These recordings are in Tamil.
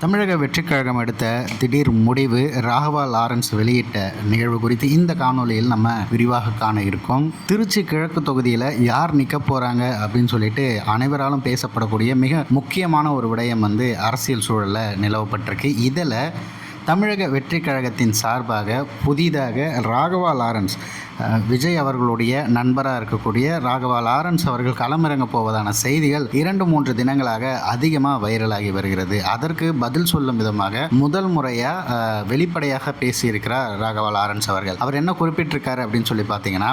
தமிழக வெற்றிக் கழகம் எடுத்த திடீர் முடிவு, ராகவா லாரன்ஸ் வெளியிட்ட நிகழ்வு குறித்து இந்த காணொலியில் நம்ம விரிவாக காண இருக்கோம். திருச்சி கிழக்கு தொகுதியில் யார் நிற்க போகிறாங்க அப்படின்னு சொல்லிட்டு அனைவராலும் பேசப்படக்கூடிய மிக முக்கியமான ஒரு விடயம் அரசியல் சூழலில் நிலவப்பட்டிருக்கு. இதில் தமிழக வெற்றிக் கழகத்தின் சார்பாக புதிதாக ராகவா லாரன்ஸ், விஜய் அவர்களுடைய நண்பராக இருக்கக்கூடிய ராகவா லாரன்ஸ் அவர்கள் களமிறங்க போவதான செய்திகள் 2-3 தினங்களாக அதிகமாக வைரலாகி வருகிறது. அதற்கு பதில் சொல்லும் விதமாக முதல் முறையாக வெளிப்படையாக பேசியிருக்கிறார் ராகவா லாரன்ஸ் அவர்கள். அவர் என்ன குறிப்பிட்டிருக்காரு அப்படின்னு சொல்லி பார்த்தீங்கன்னா,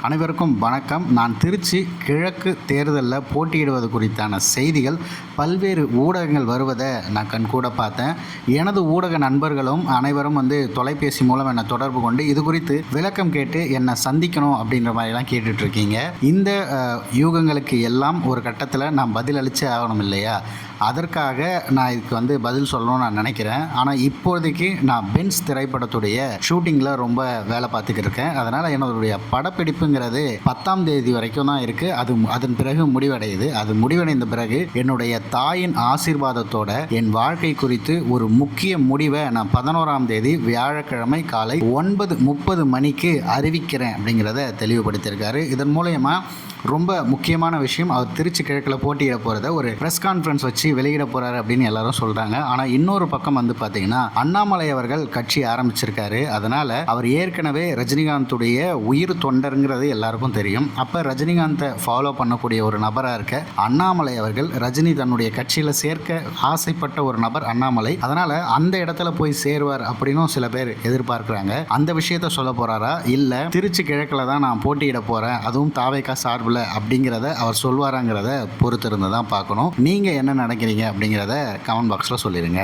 அனைவருக்கும் வணக்கம். நான் திருச்சி கிழக்கு தேர்தலில் போட்டியிடுவது குறித்தான செய்திகள் பல்வேறு ஊடகங்கள் வருவதை நான் கண்கூட பார்த்தேன். எனது ஊடக நண்பர்களும் அனைவரும் தொலைபேசி மூலம் என்னை தொடர்பு கொண்டு இது குறித்து விளக்கம் கேட்டு என்னை சந்திக்கணும் அப்படின்ற மாதிரிலாம் கேட்டுட்ருக்கீங்க. இந்த யூகங்களுக்கு எல்லாம் ஒரு கட்டத்தில் நான் பதில் அளிச்சே ஆகணும் இல்லையா? அதற்காக நான் இதுக்கு பதில் சொல்லணும்னு நான் நினைக்கிறேன். ஆனால் இப்போதைக்கு நான் பென்ஸ் திரைப்படத்துடைய ஷூட்டிங்கில் ரொம்ப வேலை பார்த்துக்கிட்டு இருக்கேன். அதனால் என்னுடைய படப்பிடிப்புங்கிறது 10ஆம் தேதி வரைக்கும் தான் இருக்குது. அதன் பிறகு முடிவடையுது. அது முடிவடைந்த பிறகு என்னுடைய தாயின் ஆசீர்வாதத்தோட என் வாழ்க்கை குறித்து ஒரு முக்கிய முடிவை நான் 11ஆம் தேதி வியாழக்கிழமை காலை 9:30 மணிக்கு அறிவிக்கிறேன் அப்படிங்கிறத தெளிவுபடுத்தியிருக்காரு. இதன் மூலயமா ரொம்ப முக்கியமான விஷயம், அவர் திருச்சி கிழக்கில் போட்டியிட போகிறத ஒரு ப்ரெஸ் கான்ஃபரன்ஸ் வச்சு வெளியிட போகிறாரு அப்படின்னு எல்லாரும் சொல்கிறாங்க. ஆனால் இன்னொரு பக்கம் பார்த்தீங்கன்னா, அண்ணாமலை அவர்கள் கட்சி ஆரம்பிச்சிருக்காரு. அதனால் அவர் ஏற்கனவே ரஜினிகாந்துடைய உயிர் தொண்டருங்கிறது எல்லாருக்கும் தெரியும். அப்போ ரஜினிகாந்தை ஃபாலோ பண்ணக்கூடிய ஒரு நபராக இருக்க அண்ணாமலை அவர்கள், ரஜினி தன்னுடைய கட்சியில் சேர்க்க ஆசைப்பட்ட ஒரு நபர் அண்ணாமலை. அதனால் அந்த இடத்துல போய் சேருவார் அப்படின்னு சில பேர் எதிர்பார்க்குறாங்க. அந்த விஷயத்த சொல்ல போகிறாரா, இல்லை திருச்சி கிழக்கில் தான் நான் போட்டியிட போகிறேன், அதுவும் தாவேகா சார்பில் அப்படிங்கிறத அவர் சொல்வாராங்கிறத பொறுத்திருந்து தான் பார்க்கணும். நீங்கள் என்ன நினைக்கிறீங்க அப்படிங்கிறத கமெண்ட் பாக்ஸில் சொல்லிடுங்க.